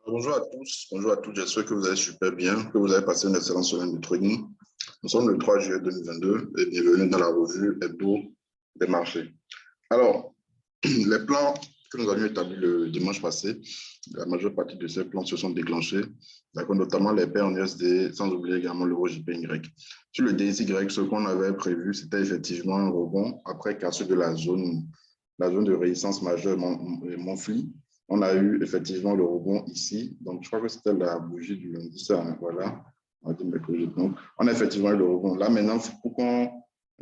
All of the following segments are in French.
Bonjour à tous, bonjour à toutes, j'espère que vous allez super bien, que vous avez passé une excellente semaine de trading. Nous sommes le 3 juillet 2022 et bienvenue dans la revue hebdo des marchés. Alors, les plans que nous avions établis le dimanche passé, la majeure partie de ces plans se sont déclenchés, notamment les paires en USD, sans oublier également l'euro JPY. Sur le DXY, ce qu'on avait prévu, c'était effectivement un rebond après cassure de la zone de résistance majeure monthly. On a eu effectivement le rebond ici. Donc, je crois que c'était la bougie du lundi. Ça, voilà. Donc, on a effectivement eu le rebond. Là, maintenant, pour qu'on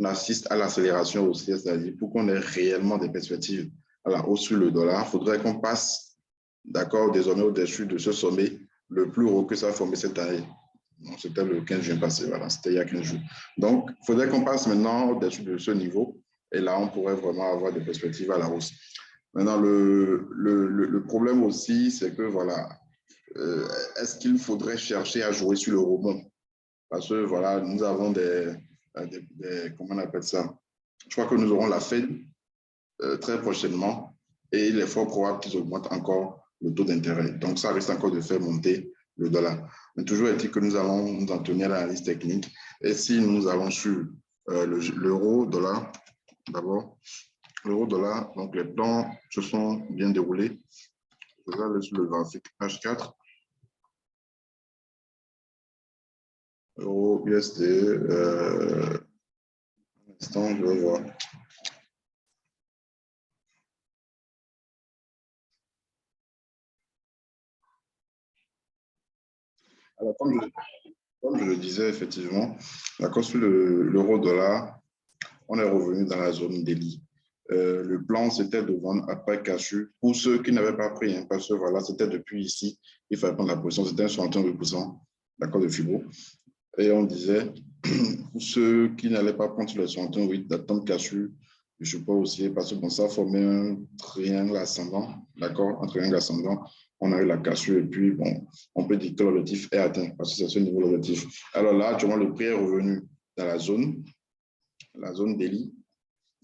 assiste à l'accélération haussière, c'est-à-dire pour qu'on ait réellement des perspectives à la hausse sur le dollar, il faudrait qu'on passe, d'accord, désormais au-dessus de ce sommet le plus haut que ça a formé cette année. C'était le 15 juin passé, voilà, c'était il y a 15 jours. Donc, il faudrait qu'on passe maintenant au-dessus de ce niveau. Et là, on pourrait vraiment avoir des perspectives à la hausse. Maintenant, le problème aussi, c'est que, voilà, est-ce qu'il faudrait chercher à jouer sur le rebond? Parce que, voilà, nous avons comment on appelle ça? Je crois que nous aurons la Fed très prochainement et il est fort probable qu'ils augmentent encore le taux d'intérêt. Donc, ça risque encore de faire monter le dollar. Mais toujours est-il que nous allons nous en tenir à l'analyse technique. Et si nous avons sur l'euro-dollar, d'abord, l'euro-dollar, donc les plans se sont bien déroulés. Je vais aller sur le graphique H4. Euro USD, un instant, je vais voir. Alors, comme je le disais, effectivement, d'accord, sur l'euro-dollar, on est revenu dans la zone délit. Le plan, c'était de vendre après casu. Pour ceux qui n'avaient pas pris, hein, parce que voilà, c'était depuis ici, il fallait prendre la position, c'était un 61%, d'accord, de FIBO. Et on disait, pour ceux qui n'allaient pas prendre le 61,8 d'attente casu, je peux aussi, parce que bon, ça formait un triangle ascendant, d'accord, un triangle ascendant. On a eu la cassure et puis, bon, on peut dire que l'objectif est atteint parce que c'est ce niveau l'objectif. Alors là, actuellement, le prix est revenu dans la zone délit.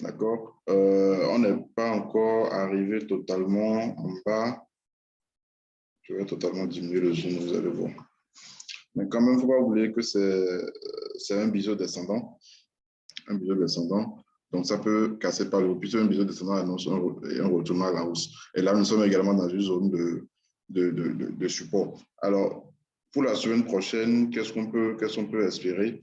D'accord. On n'est pas encore arrivé totalement en bas. Je vais totalement diminuer le zoom, vous allez voir. Mais quand même, il ne faut pas oublier que c'est un biseau descendant. Un biseau descendant. Donc, ça peut casser par le haut. Puis, un biseau descendant annonce un retournement à la hausse. Et là, nous sommes également dans une zone de support. Alors, pour la semaine prochaine, qu'est-ce qu'on peut espérer?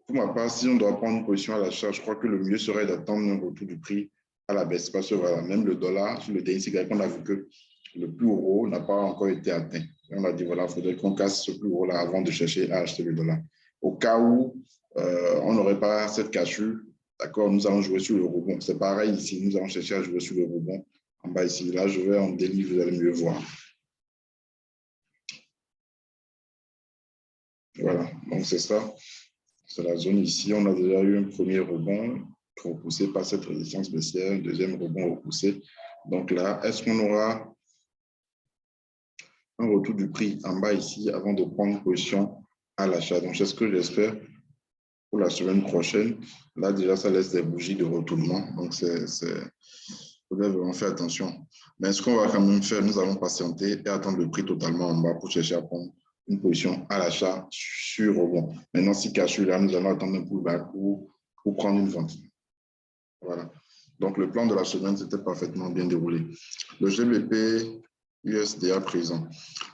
Pour ma part, si on doit prendre une position à l'achat, je crois que le mieux serait d'attendre un retour du prix à la baisse. Parce que voilà, même le dollar, sur le DXY, on a vu que le plus haut n'a pas encore été atteint. Et on a dit, voilà, il faudrait qu'on casse ce plus haut-là avant de chercher à acheter le dollar. Au cas où on n'aurait pas cette cassure, d'accord, nous allons jouer sur le rebond. C'est pareil ici, nous allons chercher à jouer sur le rebond en bas ici. Là, je vais en délit, vous allez mieux voir. Voilà, donc c'est ça. C'est la zone ici. On a déjà eu un premier rebond repoussé par cette résistance baissière, un deuxième rebond repoussé. Donc là, est-ce qu'on aura un retour du prix en bas ici avant de prendre position à l'achat? Donc, c'est ce que j'espère pour la semaine prochaine. Là, déjà, ça laisse des bougies de retournement. Donc, il faudrait vraiment faire attention. Mais ce qu'on va quand même faire, nous allons patienter et attendre le prix totalement en bas pour chercher à prendre une position à l'achat sur rebond. Maintenant, si cassure là, nous allons attendre un pullback pour prendre une vente. Voilà. Donc, le plan de la semaine, c'était parfaitement bien déroulé. Le GBP USD présent.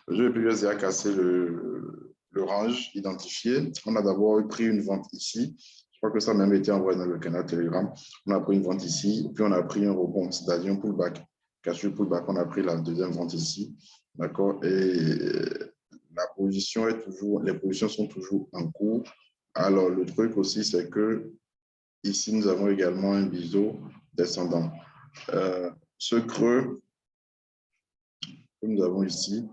Le GBP USD a cassé le range identifié. On a d'abord pris une vente ici. Je crois que ça a même été envoyé dans le canal Telegram. On a pris une vente ici, puis on a pris un rebond, c'est-à-dire un pullback. Cassure pullback, on a pris la deuxième vente ici. D'accord? Et la position est toujours, les positions sont toujours en cours. Alors, le truc aussi, c'est que ici, nous avons également un biseau descendant. Ce creux que nous avons ici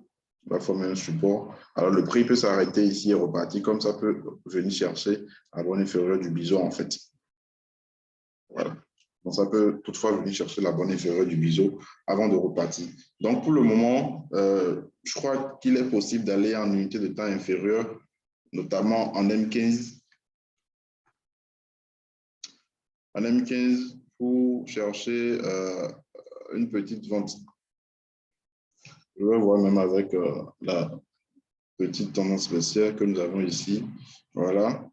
va former un support. Alors, le prix peut s'arrêter ici et repartir, comme ça peut venir chercher la bonne inférieure du biseau, en fait. Voilà. Donc, ça peut toutefois venir chercher la bonne inférieure du biseau avant de repartir. Donc, pour le moment, je crois qu'il est possible d'aller en unité de temps inférieure, notamment en M15. En M15, pour chercher une petite vente. Je vais voir même avec la petite tendance baissière que nous avons ici. Voilà.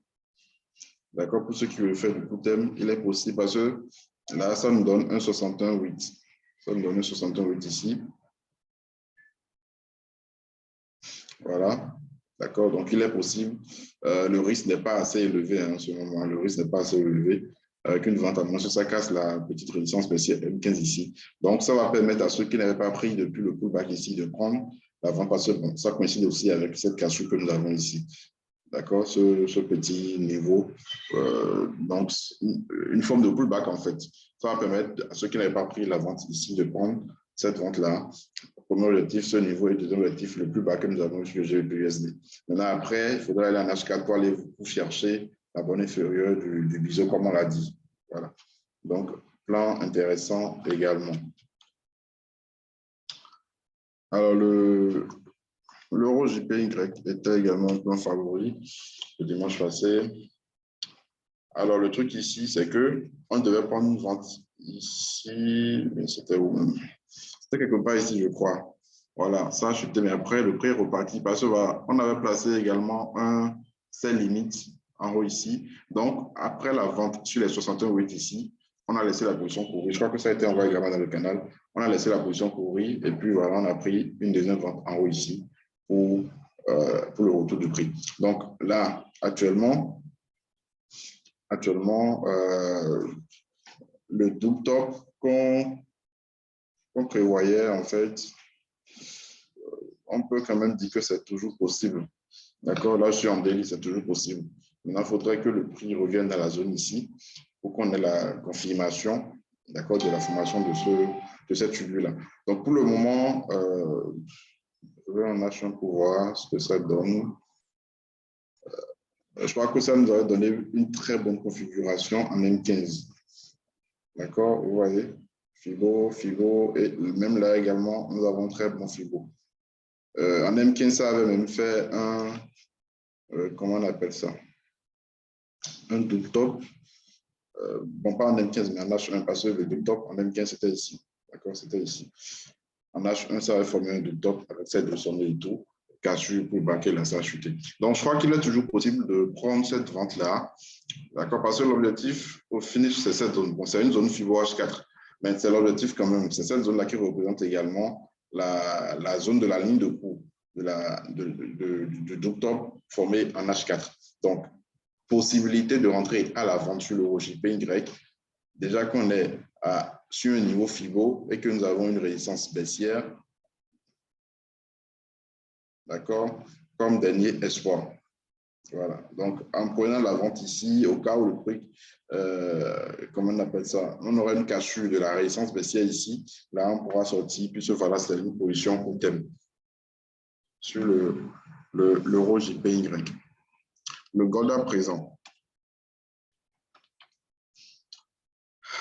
D'accord, pour ceux qui veulent faire du coup thème, il est possible parce que là, ça nous donne un 61,8. Ça nous donne un 61,8 ici. Voilà. D'accord, donc il est possible. Le risque n'est pas assez élevé en ce moment. Le risque n'est pas assez élevé. Avec une vente à moins, ça casse la petite résistance baissière M15 ici. Donc, ça va permettre à ceux qui n'avaient pas pris depuis le pullback ici de prendre la vente parce que bon, ça coïncide aussi avec cette cassure que nous avons ici. D'accord, ce petit niveau. Donc, une forme de pullback en fait. Ça va permettre à ceux qui n'avaient pas pris la vente ici de prendre cette vente-là. Premier objectif, ce niveau, et deuxième objectif, le plus bas que nous avons sur le GBUSD. Maintenant, après, il faudra aller en H4 pour aller vous chercher la bonne inférieure du biseau, comme on l'a dit. Voilà. Donc, plan intéressant également. Alors, l'euro JPY était également un plan favori le dimanche passé. Alors, le truc ici, c'est qu'on devait prendre une vente ici, mais c'était où même? C'était quelque part ici, je crois. Voilà, ça a chuté, mais après, le prix est reparti parce qu'on avait placé également un sell limite en haut ici. Donc, après la vente sur les 61,8 ici, on a laissé la position courir. Je crois que ça a été envoyé également dans le canal. On a laissé la position courir et puis voilà, on a pris une deuxième vente en haut ici pour le retour du prix. Donc là, actuellement, le double top qu'on prévoyait, en fait, on peut quand même dire que c'est toujours possible. D'accord, là, je suis en daily, c'est toujours possible. Maintenant, il faudrait que le prix revienne dans la zone ici pour qu'on ait la confirmation, d'accord, de la formation de cette figure-là. Donc, pour le moment, je vais en acheter pour voir ce que ça donne. Je crois que ça nous aurait donné une très bonne configuration en M15. D'accord, vous voyez, Fibo, Fibo, et même là également, nous avons un très bon Fibo. En M15, ça avait même fait un, comment on appelle ça? Un double top. Bon, pas en M15, mais en H1, parce que le double top en M15, c'était ici. D'accord, c'était ici. En H1, ça avait formé un double top avec cette de son et tout. Cassure pour baquer là, ça a chuté. Donc, je crois qu'il est toujours possible de prendre cette vente-là. D'accord, parce que l'objectif au finish, c'est cette zone. Bon, c'est une zone FIBO H4, mais c'est l'objectif quand même. C'est cette zone-là qui représente également la zone de la ligne de cours du double top formé en H4. Donc, possibilité de rentrer à la vente sur l'euro JPY, déjà qu'on est sur un niveau FIBO et que nous avons une résistance baissière, d'accord, comme dernier espoir. Voilà, donc en prenant la vente ici, au cas où le prix, comment on appelle ça, on aura une cassure de la résistance baissière ici, là on pourra sortir, puis ce voilà, c'est une position au thème sur l'euro JPY. Le gold à présent.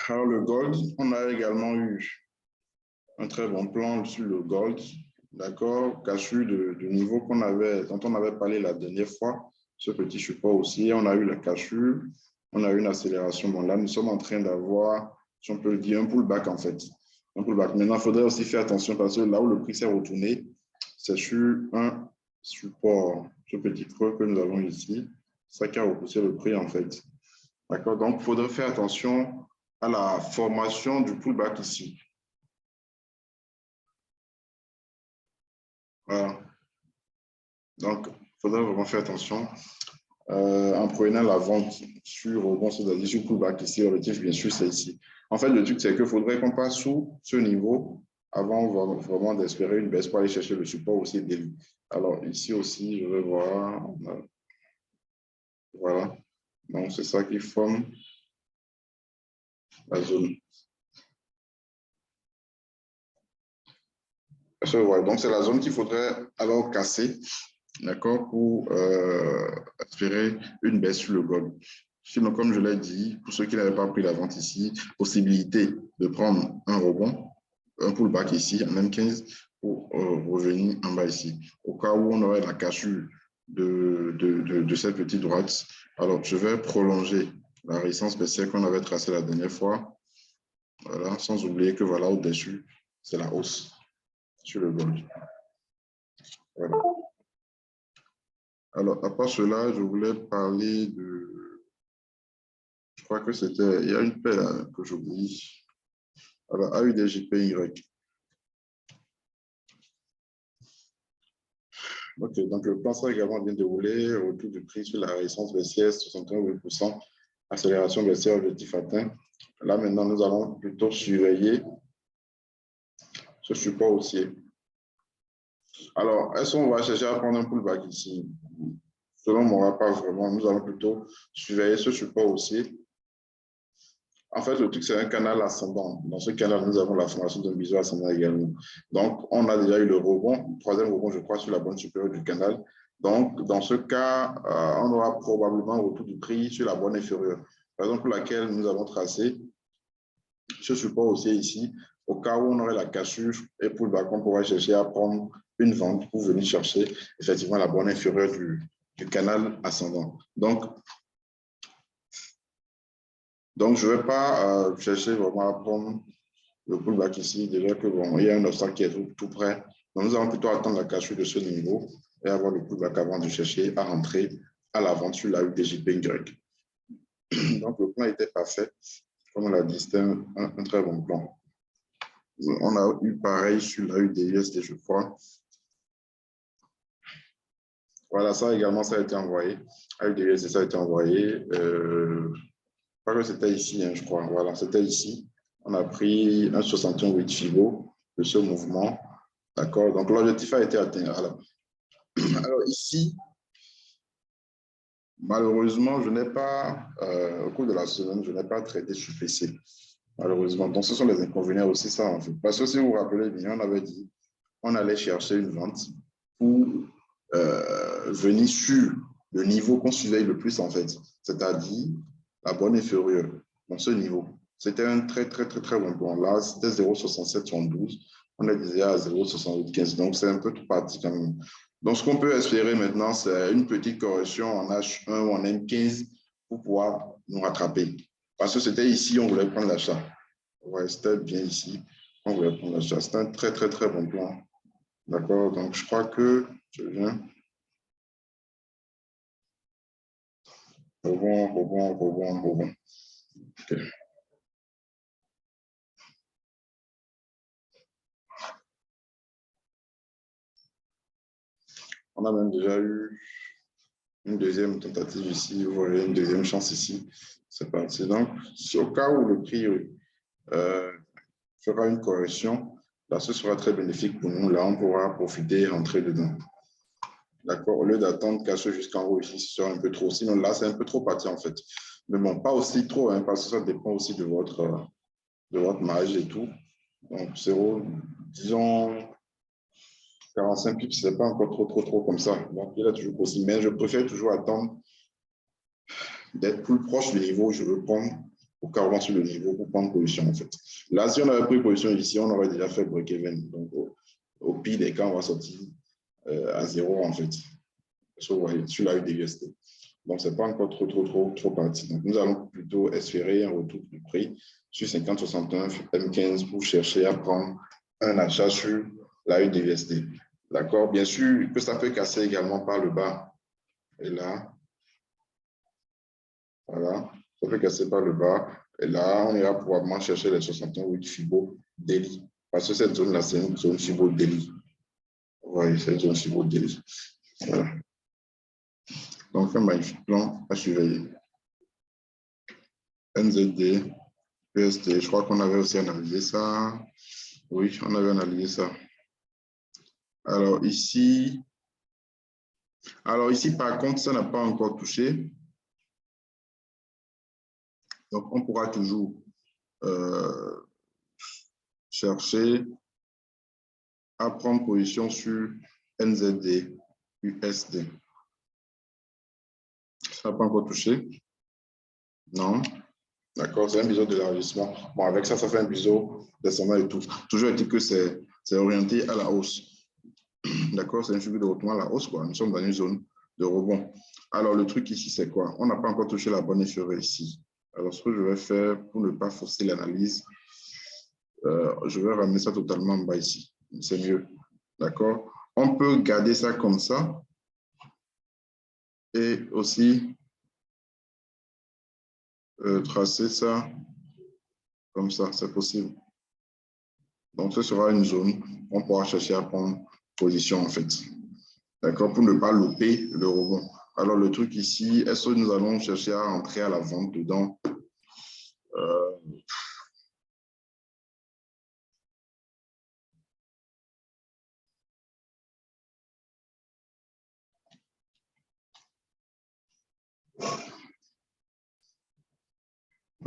Alors le gold, on a également eu un très bon plan sur le gold, d'accord, cassure de niveau dont on avait parlé la dernière fois, ce petit support aussi, on a eu la cassure, on a eu une accélération. Bon, là, nous sommes en train d'avoir, si on peut le dire, un pullback en fait. Un pullback. Maintenant, il faudrait aussi faire attention parce que là où le prix s'est retourné, c'est sur un support, ce petit creux que nous avons ici, ça qui a repoussé le prix en fait. D'accord, donc il faudrait faire attention à la formation du pullback ici. Voilà. Donc, il faudrait vraiment faire attention. En prenant la vente sur bon, c'est-à-dire sur pullback ici, l'objectif, bien sûr, c'est ici. En fait, le truc, c'est qu'il faudrait qu'on passe sous ce niveau avant vraiment d'espérer une baisse pour aller chercher le support aussi daily. Alors, ici aussi, je vais voir. Voilà. Donc, c'est ça qui forme la zone. Donc, c'est la zone qu'il faudrait alors casser, d'accord, pour espérer une baisse sur le gold. Sinon, comme je l'ai dit, pour ceux qui n'avaient pas pris la vente ici, possibilité de prendre un rebond, un pullback ici, en M15, pour revenir en bas ici. Au cas où on aurait la cassure de cette petite droite, alors je vais prolonger la résistance baissière qu'on avait tracée la dernière fois. Voilà, sans oublier que voilà, au-dessus, c'est la hausse sur le gold. Voilà. Alors, à part cela, je voulais parler de... Je crois que c'était... Il y a une paire hein, que j'oublie. Alors, AUDJPY. Ok, donc le plan sera également bien déroulé. Retour du prix sur la résistance baissière, 61,8%. Accélération baissière, objectif atteint. Là, maintenant, nous allons plutôt surveiller ce support haussier. Alors, est-ce qu'on va chercher à prendre un pullback ici? Selon mon rapport, vraiment, nous allons plutôt surveiller ce support haussier. En fait, le truc, c'est un canal ascendant. Dans ce canal, nous avons la formation d'un biseau ascendant également. Donc, on a déjà eu le rebond, le troisième rebond, je crois, sur la bande supérieure du canal. Donc, dans ce cas, on aura probablement un retour du prix sur la bande inférieure. Par exemple, pour laquelle nous avons tracé ce support haussier ici, au cas où on aurait la cassure et pour le bac, on pourra chercher à prendre une vente pour venir chercher effectivement la bande inférieure du canal ascendant. Donc je ne vais pas chercher vraiment à prendre le pullback ici, déjà que bon, il y a un obstacle qui est tout près. Donc, nous allons plutôt attendre la cassure de ce niveau et avoir le pullback avant de chercher à rentrer à la vente sur la UDJPY. Donc, le plan était parfait. Comme on l'a dit, c'était un très bon plan. On a eu pareil sur la UDUSD, je crois. Voilà, ça également, ça a été envoyé. La UDUSD, ça a été envoyé. Je crois que c'était ici, hein, je crois. Voilà, c'était ici. On a pris un 68 Fibo de ce mouvement. D'accord, donc l'objectif a été atteint. Alors ici, malheureusement, je n'ai pas, au cours de la semaine, je n'ai pas traité sur PC. Malheureusement. Donc, ce sont les inconvénients aussi, ça, en fait. Parce que si vous vous rappelez bien, on avait dit on allait chercher une vente pour venir sur le niveau qu'on surveille le plus, en fait, c'est-à-dire la bande inférieure, dans ce niveau. C'était un très bon plan. Là, c'était 0,6712. On est déjà à 0,6815. Donc, c'est un peu tout parti quand même. Donc, ce qu'on peut espérer maintenant, c'est une petite correction en H1 ou en M15 pour pouvoir nous rattraper. Parce que c'était ici, on voulait prendre l'achat. Ouais, c'était bien ici, on voulait prendre l'achat. C'était un très bon plan. D'accord, donc je crois que je viens. Rebond. Okay. On a même déjà eu une deuxième tentative ici, vous voyez, une deuxième chance ici. C'est parti. Donc, au cas où le prix fera une correction, là, ce sera très bénéfique pour nous. Là, on pourra profiter et rentrer dedans. D'accord, au lieu d'attendre qu'elle soit jusqu'en haut ici, ce sera un peu trop. Sinon, là, c'est un peu trop parti en fait. Mais bon, pas aussi trop, hein, parce que ça dépend aussi de votre marge et tout. Donc, 0, disons, 45 pips, ce n'est pas encore trop comme ça. Donc, il est toujours possible. Mais je préfère toujours attendre d'être plus proche du niveau. Je veux prendre au carrément sur le niveau pour prendre position, en fait. Là, si on avait pris position ici, on aurait déjà fait break-even. Donc, au pire des cas, on va sortir à 0, en fait. Sur la UDUSD. Donc, ce n'est pas encore trop parti. Donc, nous allons plutôt espérer un retour du prix sur 50-61 M15 pour chercher à prendre un achat sur la UDUSD. D'accord? Bien sûr, que ça peut casser également par le bas. Et là, voilà, ça peut casser par le bas. Et là, on ira probablement chercher les 68 Fibo daily. Parce que cette zone-là, c'est une zone Fibo daily. Oui, c'est une zone Fibo daily. Voilà. Donc, un magnifique plan à surveiller. NZD, USD, je crois qu'on avait aussi analysé ça. Oui, on avait analysé ça. Alors ici, par contre, ça n'a pas encore touché. Donc, on pourra toujours chercher à prendre position sur NZD, USD. Ça n'a pas encore touché? Non. D'accord, c'est un biseau d'élargissement. Bon, avec ça, ça fait un biseau descendant et tout. Toujours est-il que c'est orienté à la hausse. D'accord, c'est un suivi de retour à la hausse, quoi. Nous sommes dans une zone de rebond. Alors, le truc ici, c'est quoi? On n'a pas encore touché la bonne inférieure ici. Alors, ce que je vais faire pour ne pas forcer l'analyse, je vais ramener ça totalement en bas ici. C'est mieux. D'accord? On peut garder ça comme ça et aussi tracer ça comme ça, c'est possible. Donc, ce sera une zone. On pourra chercher à prendre position, en fait. D'accord? Pour ne pas louper le rebond. Alors, le truc ici, est-ce que nous allons chercher à entrer à la vente dedans?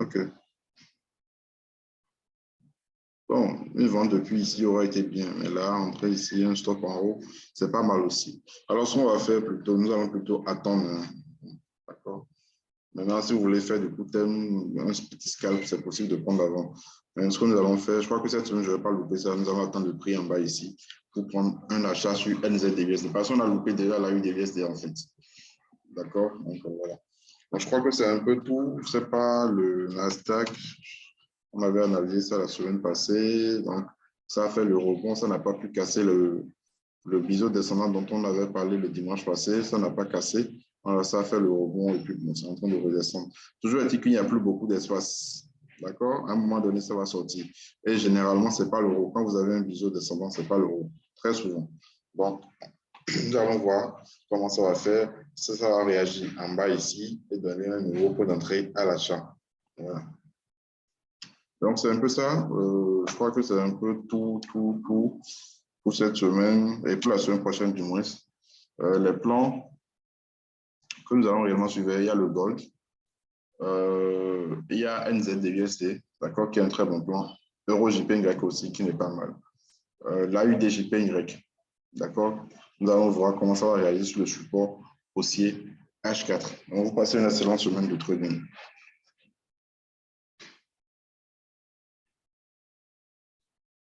OK. Bon, une vente depuis ici aurait été bien, mais là, entrer ici, un stop en haut, c'est pas mal aussi. Alors, ce qu'on va faire plutôt, nous allons plutôt attendre. D'accord? Maintenant, si vous voulez faire du coup un petit scalp, c'est possible de prendre avant. Mais ce que nous allons faire, je crois que cette semaine, je ne vais pas louper ça. Nous allons attendre le prix en bas ici pour prendre un achat sur NZDVSD. Parce qu'on a loupé déjà la UDVSD en fait. D'accord? Donc voilà. Donc, je crois que c'est un peu tout. Ce n'est pas le Nasdaq. On avait analysé ça la semaine passée. Donc, ça a fait le rebond. Ça n'a pas pu casser le biseau descendant dont on avait parlé le dimanche passé. Ça n'a pas cassé. Alors, ça a fait le rebond et puis bon, c'est en train de redescendre. Toujours est-il qu'il n'y a plus beaucoup d'espace. D'accord? À un moment donné, ça va sortir. Et généralement, ce n'est pas le rebond. Quand vous avez un biseau descendant, ce n'est pas le rebond. Très souvent. Bon, nous allons voir comment ça va faire. Ça va réagir en bas ici et donner un nouveau point d'entrée à l'achat. Voilà. Donc, c'est un peu ça. Je crois que c'est un peu tout pour cette semaine et pour la semaine prochaine du moins. Les plans que nous allons réellement suivre, il y a le gold, il y a NZDUSD, d'accord, qui est un très bon plan. EuroJPY aussi, qui n'est pas mal. L'AUDJPY, d'accord. Nous allons voir comment ça va réagir sur le support haussier H4. On va vous passer une excellente semaine de trading.